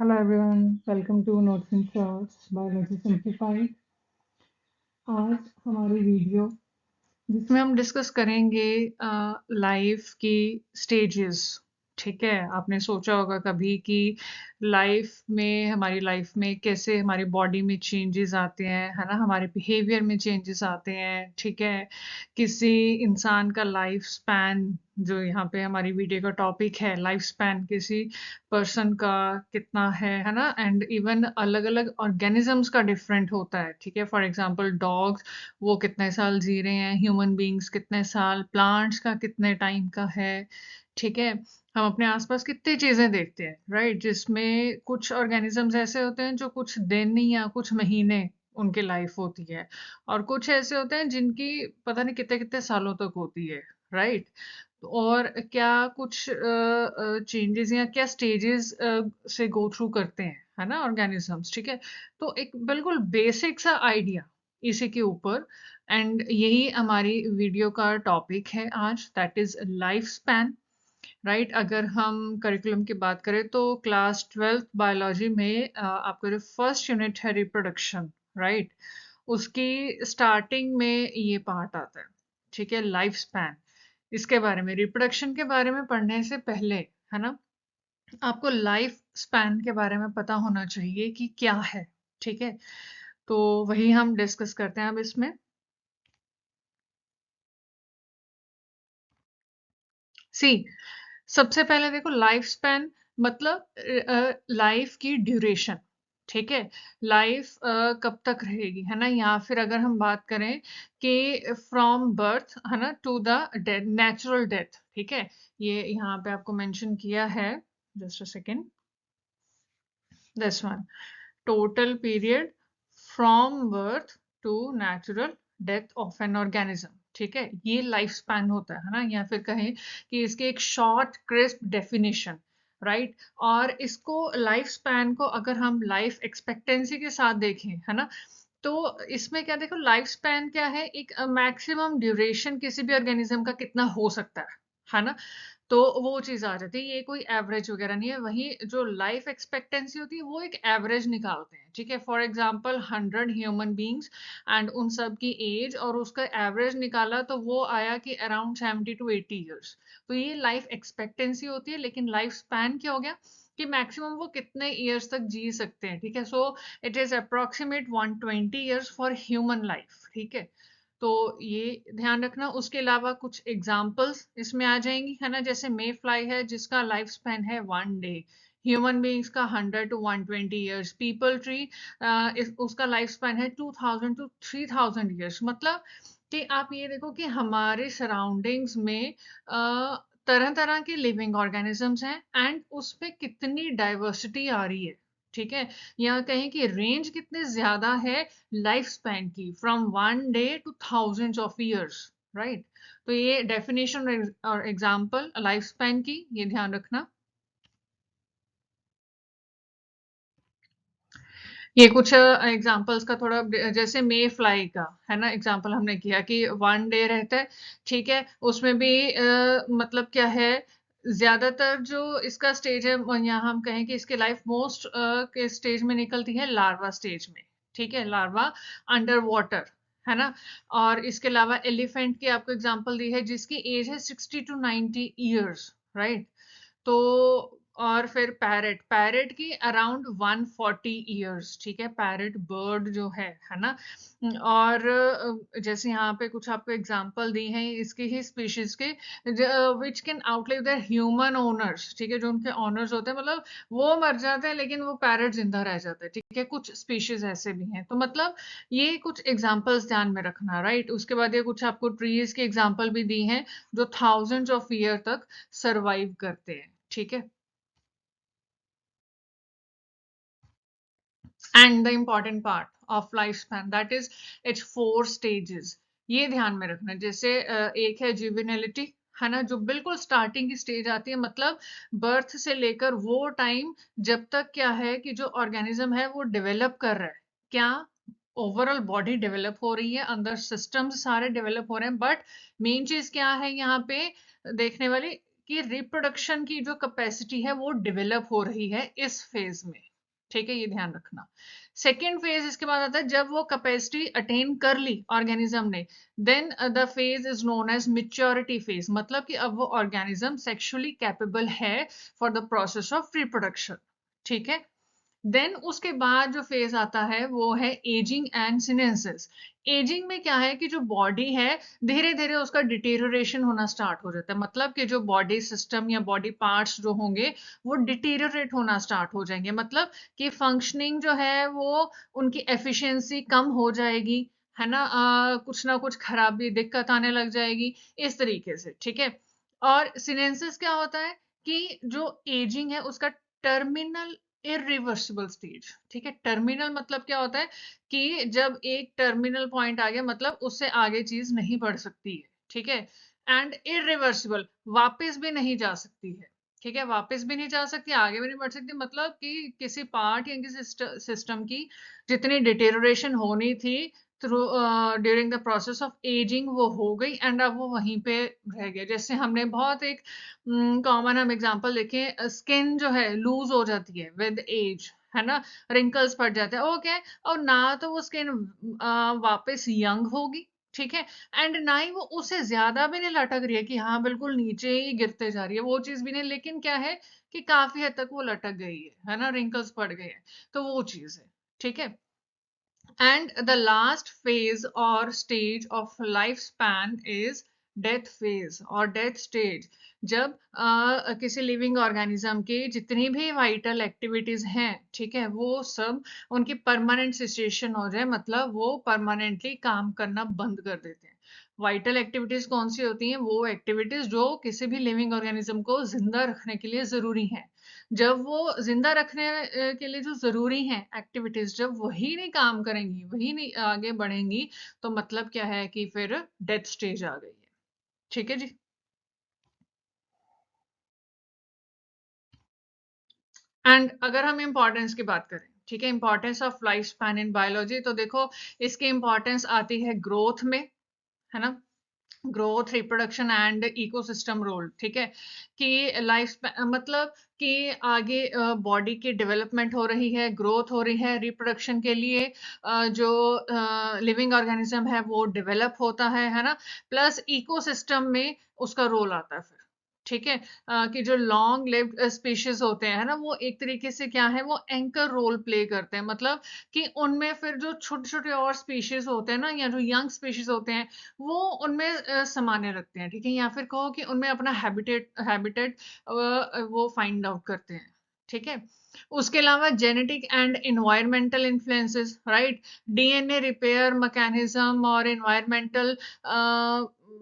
Hello everyone, welcome to Notes and Thoughts Biology Simplified। आज हमारी video जिसमें हम डिस्कस करेंगे लाइफ की स्टेजेस। ठीक है, आपने सोचा होगा कभी कि हमारी लाइफ में कैसे हमारी बॉडी में चेंजेस आते हैं, है ना, हमारे बिहेवियर में चेंजेस आते हैं। ठीक है, किसी इंसान का लाइफ स्पैन, जो यहाँ पे हमारी वीडियो का टॉपिक है, लाइफ स्पैन किसी पर्सन का कितना है ना, एंड इवन अलग अलग ऑर्गेनिजम्स का डिफरेंट होता है। ठीक है, फॉर एग्जांपल डॉग्स, वो कितने साल जी रहे हैं, ह्यूमन बीइंग्स कितने साल, प्लांट्स का कितने टाइम का है। ठीक है, हम अपने आसपास कितनी चीजें देखते हैं, राइट, जिसमें कुछ ऑर्गेनिजम्स ऐसे होते हैं जो कुछ दिन या कुछ महीने उनकी लाइफ होती है, और कुछ ऐसे होते हैं जिनकी पता नहीं कितने कितने सालों तक होती है, राइट। और क्या कुछ चेंजेस या क्या स्टेजेस से गो थ्रू करते हैं, है ना, ऑर्गेनिजम्स। ठीक है, तो एक बिल्कुल बेसिक सा आइडिया इसी के ऊपर, एंड यही हमारी वीडियो का टॉपिक है आज, that is life span. Right, अगर हम करिकुलम की बात करें तो क्लास 12th बायोलॉजी में आपका जो फर्स्ट यूनिट है रिप्रोडक्शन, राइट, उसकी स्टार्टिंग में ये पार्ट आता है। ठीक है, लाइफ स्पैन, इसके बारे में, रिप्रोडक्शन के बारे में पढ़ने से पहले, है ना, आपको लाइफ स्पैन के बारे में पता होना चाहिए कि क्या है। ठीक है, तो वही हम डिस्कस करते हैं अब इसमें। सी, सबसे पहले देखो, लाइफ स्पैन मतलब लाइफ की ड्यूरेशन। ठीक है, लाइफ कब तक रहेगी, है ना, या फिर अगर हम बात करें कि फ्रॉम बर्थ, है ना, to the death, natural death. ठीक है, ये यहाँ पे आपको मेंशन किया है, just a second, this one, total period from birth to natural death of an organism. ठीक है, ये लाइफ स्पैन होता है ना, या फिर कहें कि इसके एक शॉर्ट क्रिस्प डेफिनेशन, राइट। और इसको लाइफ स्पैन को अगर हम लाइफ एक्सपेक्टेंसी के साथ देखें, है ना, तो इसमें क्या, देखो, लाइफ स्पैन क्या है, एक मैक्सिमम ड्यूरेशन किसी भी ऑर्गेनिज्म का कितना हो सकता है ना, तो वो चीज़ आ जाती है। ये कोई एवरेज वगैरह नहीं है। वहीं जो लाइफ एक्सपेक्टेंसी होती है वो एक एवरेज निकालते हैं। ठीक है, for example 100 human beings and उन सब की एज, और उसका एवरेज निकाला तो वो आया कि अराउंड 70 टू 80 ईयर्स। तो ये लाइफ एक्सपेक्टेंसी होती है, लेकिन लाइफ स्पैन क्या हो गया कि मैक्सिमम वो कितने ईयर्स तक जी सकते हैं। ठीक है, so it is approximate 120 years for human life. ठीक है, तो ये ध्यान रखना। उसके अलावा कुछ एग्जाम्पल्स इसमें आ जाएंगी, है ना, जैसे मे फ्लाई है जिसका लाइफ स्पैन है 1 डे, ह्यूमन बीइंग्स का 100 टू 120 ईयर्स, पीपल ट्री उसका लाइफ स्पैन है 2000 टू 3000 ईयर्स। मतलब कि आप ये देखो कि हमारे सराउंडिंग्स में तरह तरह के लिविंग ऑर्गेनिजम्स हैं, एंड उस पे कितनी डाइवर्सिटी आ रही है। ठीक है, या कहें कि रेंज कितने ज्यादा है लाइफ स्पैन की, from 1 day two thousands of years, right. तो ये डेफिनेशन और एग्जांपल लाइफ स्पैन की, ये ध्यान रखना। ये कुछ एग्जांपल्स का थोड़ा जैसे मे फ्लाई का, है ना, एग्जांपल हमने किया कि 1 डे रहता है। ठीक है, उसमें भी मतलब क्या है, ज्यादातर जो इसका स्टेज है, यहाँ हम कहें कि इसकी लाइफ मोस्ट के स्टेज में निकलती है लार्वा स्टेज में। ठीक है, लार्वा अंडर वाटर, है ना। और इसके अलावा एलिफेंट की आपको एग्जांपल दी है जिसकी एज है 60 टू 90 ईयर्स, राइट। तो और फिर पैरेट, पैरेट की अराउंड 140 ईयर्स। ठीक है, पैरेट बर्ड जो है ना। और जैसे यहाँ पे कुछ आपको एग्जांपल दी हैं इसकी ही स्पीशीज के, which can outlive their human owners. ठीक है, जो उनके ओनर्स होते हैं, मतलब वो मर जाते हैं लेकिन वो पैरेट जिंदा रह जाते हैं। ठीक है, कुछ स्पीशीज ऐसे भी हैं। तो मतलब ये कुछ एग्जांपल्स ध्यान में रखना, राइट। उसके बाद ये कुछ आपको ट्रीज के एग्जांपल भी दी हैं जो थाउजेंड्स ऑफ ईयर तक सरवाइव करते हैं। ठीक है, and the important part of life span, that is it's 4 stages. ये ध्यान में रखना। जैसे एक है जुवेनिलिटी, है ना, जो बिल्कुल स्टार्टिंग की स्टेज आती है, मतलब बर्थ से लेकर वो टाइम जब तक क्या है कि जो ऑर्गेनिज्म है वो डेवलप कर रहा है। क्या, ओवरऑल बॉडी डेवलप हो रही है, अंदर सिस्टम्स सारे डेवलप हो रहे हैं, बट मेन चीज क्या है यहाँ पे देखने वाली, कि रिप्रोडक्शन की जो कैपेसिटी है वो डेवलप हो रही है इस फेज में। ठीक है, ये ध्यान रखना। सेकेंड फेज इसके बाद आता है जब वो कैपेसिटी अटेन कर ली ऑर्गेनिज्म ने, then the phase is known as maturity phase, मतलब कि अब वो ऑर्गेनिज्म सेक्सुअली कैपेबल है for the process of reproduction. ठीक है, देन उसके बाद जो फेज आता है वो है एजिंग एंड सिनेंसिस। एजिंग में क्या है कि जो बॉडी है धीरे धीरे उसका डिटेरियोरेशन होना स्टार्ट हो जाता है, मतलब कि जो बॉडी सिस्टम या बॉडी पार्ट्स जो होंगे वो डिटेरियोरेट होना स्टार्ट हो जाएंगे, मतलब कि फंक्शनिंग जो है वो उनकी एफिशिएंसी कम हो जाएगी, है ना, कुछ ना कुछ खराबी दिक्कत आने लग जाएगी इस तरीके से। ठीक है, और सिनेंसिस क्या होता है कि जो एजिंग है उसका टर्मिनल इरिवर्सिबल स्टेज। ठीक है, टर्मिनल मतलब क्या होता है कि जब एक टर्मिनल पॉइंट आ गया मतलब उससे आगे चीज नहीं बढ़ सकती है। ठीक है, एंड इरिवर्सिबल वापस भी नहीं जा सकती है। ठीक है, वापस भी नहीं जा सकती, आगे भी नहीं बढ़ सकती, मतलब कि किसी पार्ट या किसी सिस्टम की जितनी डिटेरियोरेशन होनी थी through during the process of ageing वो हो गई एंड अब वो वहीं पे रह गया। जैसे हमने बहुत एक कॉमन हम एग्जांपल देखें, स्किन जो है लूज हो जाती है विद एज, है ना, रिंकल्स पड़ जाते हैं, ओके, और ना तो वो स्किन वापस यंग होगी, ठीक है, एंड ना ही वो उससे ज्यादा भी नहीं लटक रही है कि हाँ बिल्कुल नीचे ही गिरते जा रही है, वो चीज भी नहीं, लेकिन क्या है कि काफी हद तक वो लटक गई है ना, रिंकल्स पड़ गए हैं, तो वो चीज है। ठीक है, and the last phase or stage of lifespan is death phase और डेथ स्टेज। जब किसी लिविंग ऑर्गेनिज्म की जितनी भी वाइटल एक्टिविटीज हैं, ठीक है, वो सब उनकी परमानेंट सिचुएशन हो जाए, मतलब वो परमानेंटली काम करना बंद कर देते हैं। वाइटल एक्टिविटीज कौन सी होती हैं? वो एक्टिविटीज जो किसी भी लिविंग ऑर्गेनिज्म को जिंदा रखने के लिए जरूरी हैं। जब वो जिंदा रखने के लिए जो जरूरी है एक्टिविटीज, जब वही नहीं काम करेंगी, वही नहीं आगे बढ़ेंगी, तो मतलब क्या है कि फिर डेथ स्टेज आ गई है। ठीक है जी। एंड अगर हम इम्पोर्टेंस की बात करें, ठीक है, importance of life span in biology, तो देखो इसकी इंपॉर्टेंस आती है ग्रोथ में, है ना, growth, reproduction and ecosystem role. ठीक है, कि लाइफ मतलब कि आगे बॉडी की डेवलपमेंट हो रही है, ग्रोथ हो रही है, रिप्रोडक्शन के लिए जो लिविंग ऑर्गेनिज्म है वो डेवलप होता है ना, प्लस इकोसिस्टम में उसका रोल आता है फिर। ठीक है, कि जो लॉन्ग लिव्ड स्पीशीज होते हैं ना, वो एक तरीके से क्या है, वो एंकर रोल प्ले करते हैं, मतलब कि उनमें फिर जो छोटे छोटे और स्पीशीज होते हैं ना, या जो यंग स्पीशीज होते हैं वो उनमें समाने लगते हैं। ठीक है, या फिर कहो कि उनमें अपना हैबिटेट हैबिटेट वो फाइंड आउट करते हैं। ठीक है, उसके अलावा genetic and environmental influences, right, DNA repair mechanism और इन्वायरमेंटल,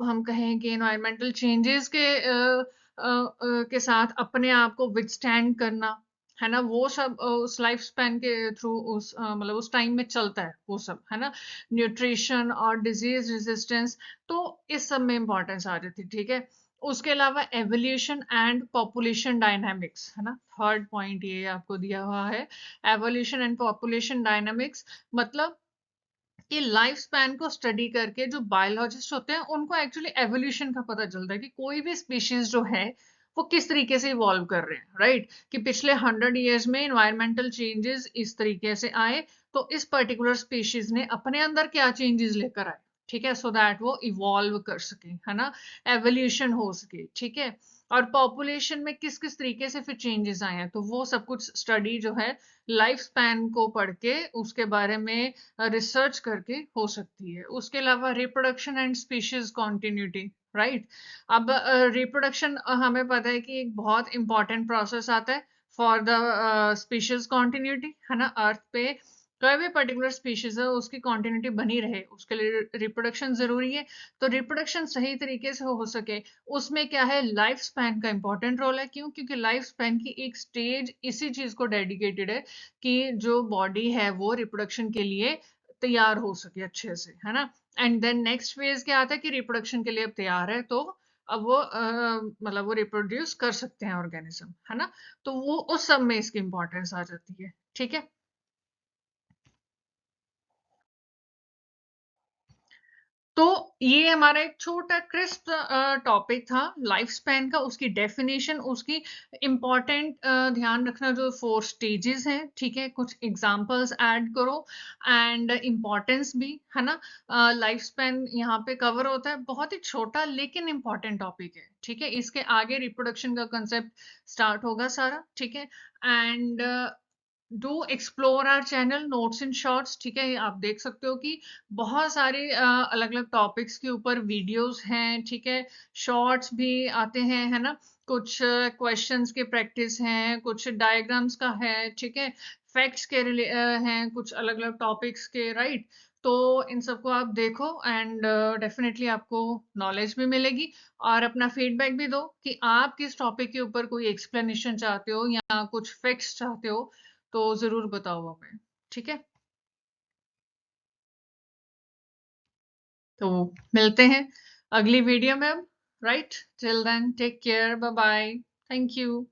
हम कहें कि इन्वायरमेंटल चेंजेस के साथ अपने आप को विथस्टैंड करना, है ना, वो सब उस लाइफ स्पैन के थ्रू उस मतलब उस टाइम में चलता है वो सब, है ना, न्यूट्रिशन और डिजीज रेजिस्टेंस, तो इस सब में इंपॉर्टेंस आ जाती है। ठीक है, उसके अलावा एवोल्यूशन एंड पॉपुलेशन डायनामिक्स, है ना, थर्ड पॉइंट ये आपको दिया हुआ है, एवोल्यूशन एंड पॉपुलेशन डायनामिक्स, मतलब कि लाइफ स्पैन को स्टडी करके जो बायोलॉजिस्ट होते हैं उनको एक्चुअली एवोल्यूशन का पता चलता है कि कोई भी स्पीशीज जो है वो किस तरीके से इवॉल्व कर रहे हैं, राइट, कि पिछले 100 ईयर्स में इन्वायरमेंटल चेंजेस इस तरीके से आए, तो इस पर्टिकुलर स्पीशीज ने अपने अंदर क्या चेंजेस लेकर आए, ठीक है, सो दैट वो इवॉल्व कर सके, है ना, एवोल्यूशन हो सके। ठीक है, और पॉपुलेशन में किस किस तरीके से फिर चेंजेस आए हैं, तो वो सब कुछ स्टडी जो है लाइफ स्पैन को पढ़ के उसके बारे में रिसर्च करके हो सकती है। उसके अलावा reproduction and species continuity, right, अब रिप्रोडक्शन हमें पता है कि एक बहुत इंपॉर्टेंट प्रोसेस आता है फॉर द स्पीशीज कॉन्टिन्यूटी, है ना, अर्थ पे कोई भी पर्टिकुलर स्पीशीज है उसकी कॉन्टिन्यूटी बनी रहे उसके लिए रिप्रोडक्शन जरूरी है। तो रिप्रोडक्शन सही तरीके से हो सके उसमें क्या है, लाइफ स्पैन का इंपॉर्टेंट रोल है। क्यों? क्योंकि लाइफ स्पैन की एक स्टेज इसी चीज को डेडिकेटेड है कि जो बॉडी है वो रिप्रोडक्शन के लिए तैयार हो सके अच्छे से, है ना, एंड देन नेक्स्ट फेज क्या आता है कि रिप्रोडक्शन के लिए अब तैयार है तो अब वो मतलब वो रिप्रोड्यूस कर सकते हैं ऑर्गेनिज्म, है ना, तो वो उस सब में इसकी इंपॉर्टेंस आ जाती है। ठीक है, तो ये हमारा एक छोटा क्रिस्प टॉपिक था लाइफ स्पैन का, उसकी डेफिनेशन, उसकी इम्पोर्टेंट ध्यान रखना जो 4 स्टेजेस हैं, ठीक है? कुछ एग्जांपल्स ऐड करो एंड इम्पोर्टेंस भी, है ना? लाइफ स्पैन यहाँ पे कवर होता है, बहुत ही छोटा लेकिन इम्पोर्टेंट टॉपिक है, ठीक है? इसके आगे रिप्रोडक्शन का कंसेप्ट स्टार्ट होगा सारा, ठीक है? And do explore our channel notes and shorts, ठीक है? आप देख सकते हो कि बहुत सारे अलग अलग टॉपिक्स के ऊपर वीडियोस हैं, ठीक है? शॉर्ट्स भी आते हैं, है ना? कुछ क्वेश्चंस के प्रैक्टिस हैं, कुछ डायग्राम्स का है, ठीक है? फैक्ट्स के हैं, कुछ अलग अलग टॉपिक्स के, राइट? तो इन सबको आप देखो एंड डेफिनेटली आपको नॉलेज भी मिलेगी, और अपना फीडबैक भी दो कि आप किस टॉपिक के ऊपर कोई एक्सप्लेनेशन चाहते हो या कुछ फैक्ट्स चाहते हो, तो ज़रूर बताओ हमें, ठीक है? तो मिलते हैं अगली वीडियो में अब, right? Till then take care, bye bye, thank you.